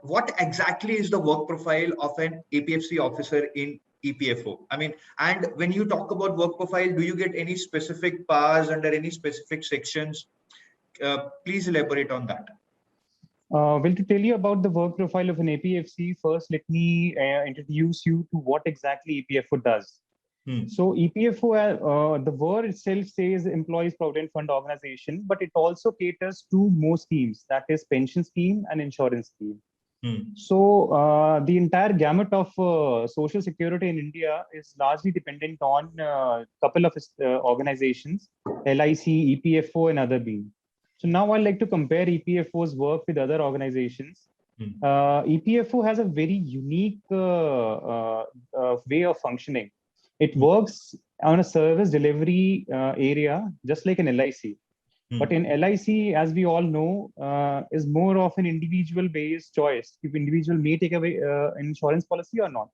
what exactly is the work profile of an APFC officer in EPFO? I mean, and when you talk about work profile, do you get any specific powers under any specific sections? Please elaborate on that. Well, to tell you about the work profile of an APFC, first let me introduce you to what exactly EPFO does. So EPFO, the word itself says Employees Provident Fund Organization, but it also caters to more schemes, that is pension scheme and insurance scheme. So the entire gamut of social security in India is largely dependent on a couple of organizations, LIC, EPFO, and other being. So now I'd like to compare EPFO's work with other organizations. EPFO has a very unique way of functioning. It works on a service delivery area, just like an LIC. But in LIC, as we all know, is more of an individual-based choice. If individual may take away an insurance policy or not.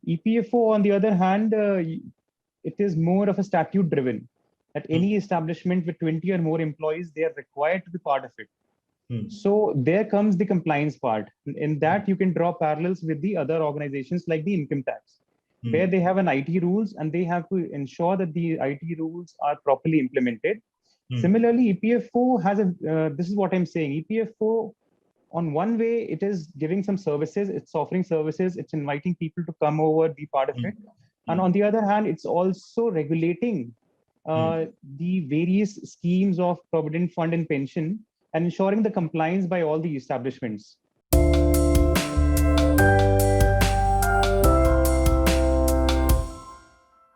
EPFO, on the other hand, it is more of a statute-driven. At any establishment with 20 or more employees, they are required to be part of it. So there comes the compliance part. In that, you can draw parallels with the other organizations like the income tax, where they have an IT rules and they have to ensure that the IT rules are properly implemented. Similarly, EPFO has this is what I'm saying. EPFO, on one way, it is giving some services, it's offering services, it's inviting people to come over, be part of it. And on the other hand, it's also regulating the various schemes of provident fund and pension and ensuring the compliance by all the establishments.